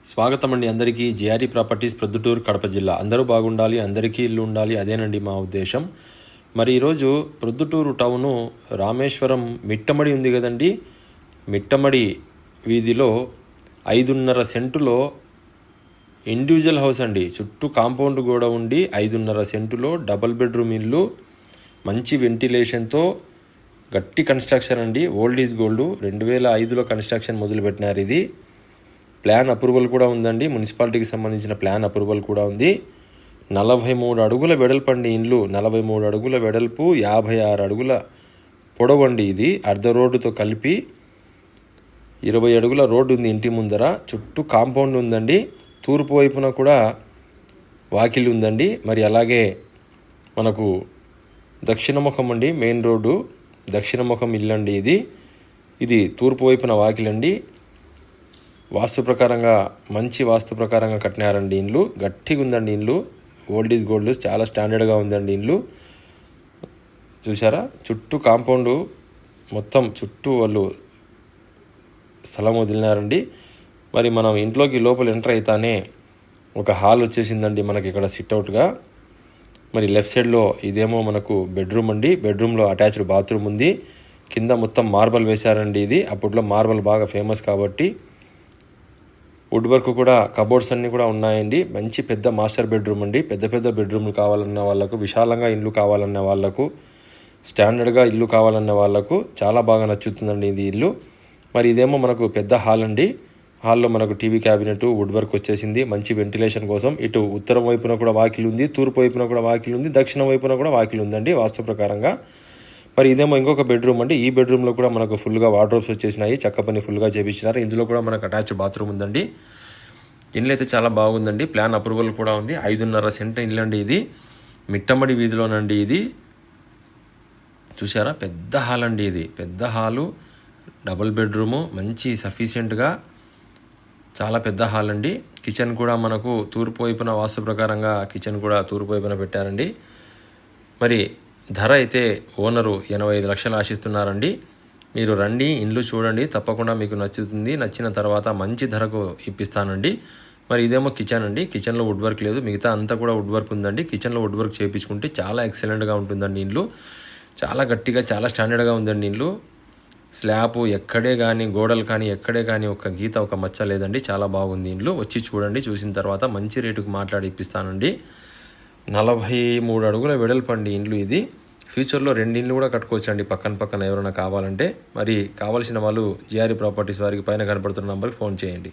స్వాగతం అండి అందరికీ. జిఆర్ఈ ప్రాపర్టీస్ ప్రొద్దుటూరు కడప జిల్లా. అందరూ బాగుండాలి, అందరికీ ఇల్లు ఉండాలి, అదేనండి మా ఉద్దేశం. మరి ఈరోజు ప్రొద్దుటూరు టౌను రామేశ్వరం మిట్టమడి ఉంది కదండి, మిట్టమడి వీధిలో 5.5 సెంటులో ఇండివిజువల్ హౌస్ అండి. చుట్టూ కాంపౌండ్ కూడా ఉండి 5.5 సెంటులో డబుల్ బెడ్రూమ్ ఇల్లు, మంచి వెంటిలేషన్తో, గట్టి కన్స్ట్రక్షన్ అండి. Old is gold. 2005లో కన్స్ట్రక్షన్ మొదలుపెట్టినారు. ఇది ప్లాన్ అప్రూవల్ కూడా ఉందండి. మున్సిపాలిటీకి సంబంధించిన ప్లాన్ అప్రూవల్ కూడా ఉంది. 43 అడుగుల వెడల్పండి ఇల్లు. 43 అడుగుల వెడల్పు, 56 అడుగుల పొడవండి. ఇది అర్ధ రోడ్డుతో కలిపి 20 అడుగుల రోడ్డు ఉంది ఇంటి ముందర. చుట్టూ కాంపౌండ్ ఉందండి. తూర్పు వైపున కూడా వాకిలి ఉందండి. మరి అలాగే మనకు దక్షిణముఖం అండి, మెయిన్ రోడ్డు దక్షిణముఖం ఇల్లు అండి. ఇది తూర్పు వైపున వాకిలండి. వాస్తు ప్రకారంగా, మంచి వాస్తు ప్రకారంగా కట్టినారండి ఇల్లు. గట్టిగా ఉందండి ఇల్లు. ఓల్డ్ ఈజ్ గోల్డ్, చాలా స్టాండర్డ్గా ఉందండి ఇల్లు. చూసారా, చుట్టూ కాంపౌండ్ మొత్తం చుట్టూ వాళ్ళు స్థలం వదిలినారండి. మరి మనం ఇంట్లోకి లోపల ఎంటర్ అయితానే ఒక హాల్ వచ్చేసిందండి మనకి ఇక్కడ సిట్అవుట్గా. మరి లెఫ్ట్ సైడ్లో ఇదేమో మనకు బెడ్రూమ్ అండి. బెడ్రూమ్లో అటాచ్డ్ బాత్రూమ్ ఉంది. కింద మొత్తం మార్బల్ వేశారండి. ఇది అప్పట్లో మార్బల్ బాగా ఫేమస్ కాబట్టి వుడ్ వర్క్ కూడా, కబోర్డ్స్ అన్నీ కూడా ఉన్నాయండి. మంచి పెద్ద మాస్టర్ బెడ్రూమ్ అండి. పెద్ద బెడ్రూమ్లు కావాలన్న వాళ్ళకు, విశాలంగా ఇల్లు కావాలన్న వాళ్ళకు, స్టాండర్డ్గా ఇల్లు కావాలన్న వాళ్ళకు చాలా బాగా నచ్చుతుందండి ఇది ఇల్లు. మరి ఇదేమో మనకు పెద్ద హాల్ అండి. హాల్లో మనకు టీవీ క్యాబినెట్, వుడ్ వర్క్ వచ్చేసింది. మంచి వెంటిలేషన్ కోసం ఇటు ఉత్తరం వైపున కూడా వాకిలి ఉంది, తూర్పు వైపున కూడా వాకిలి ఉంది, దక్షిణ వైపున కూడా వాకిలి ఉందండి వాస్తు ప్రకారంగా. మరి ఇదేమో ఇంకొక బెడ్రూమ్ అండి. ఈ బెడ్రూమ్లో కూడా మనకు ఫుల్గా వార్డ్రోబ్స్ వచ్చేసినాయి. చెక్క పని ఫుల్గా చేపించినారు. ఇందులో కూడా మనకు అటాచ్ బాత్రూమ్ ఉందండి. ఇల్లు అయితే చాలా బాగుందండి. ప్లాన్ అప్రూవల్ కూడా ఉంది. 5.5 సెంట్ ఇల్లు అండి. ఇది మిట్టమడి వీధిలోనండి. ఇది చూసారా, పెద్ద హాల్ అండి. ఇది పెద్ద హాలు, డబుల్ బెడ్రూము, మంచి సఫిషియెంట్గా చాలా పెద్ద హాల్ అండి. కిచెన్ కూడా మనకు తూర్పు వైపున వాస్తు ప్రకారంగా కిచెన్ కూడా తూర్పు వైపున పెట్టారండి. మరి ధర అయితే ఓనరు 85 లక్షలు ఆశిస్తున్నారండి. మీరు రండి, ఇల్లు చూడండి, తప్పకుండా మీకు నచ్చుతుంది. నచ్చిన తర్వాత మంచి ధరకు ఇప్పిస్తానండి. మరి ఇదేమో కిచెన్ అండి. కిచెన్లో వుడ్ వర్క్ లేదు, మిగతా అంతా కూడా వుడ్ వర్క్ ఉందండి. కిచెన్లో వుడ్ వర్క్ చేయించుకుంటే చాలా ఎక్సలెంట్గా ఉంటుందండి ఇల్లు. చాలా గట్టిగా, చాలా స్టాండర్డ్గా ఉందండి ఇల్లు. స్లాబ్ ఎక్కడే కానీ, గోడలు కానీ ఎక్కడే కానీ ఒక గీత, ఒక మచ్చ లేదండి. చాలా బాగుంది ఇల్లు. వచ్చి చూడండి, చూసిన తర్వాత మంచి రేటుకు మాట్లాడి ఇప్పిస్తానండి. 43 అడుగుల వెడల్పండి ఇండ్లు. ఇది ఫ్యూచర్లో 2 ఇండ్లు కూడా కట్టుకోవచ్చు అండి, పక్కన ఎవరైనా కావాలంటే. మరి కావాల్సిన వాళ్ళు జిఆర్ఈ ప్రాపర్టీస్ వారికి పైన కనపడుతున్న నంబర్కి ఫోన్ చేయండి.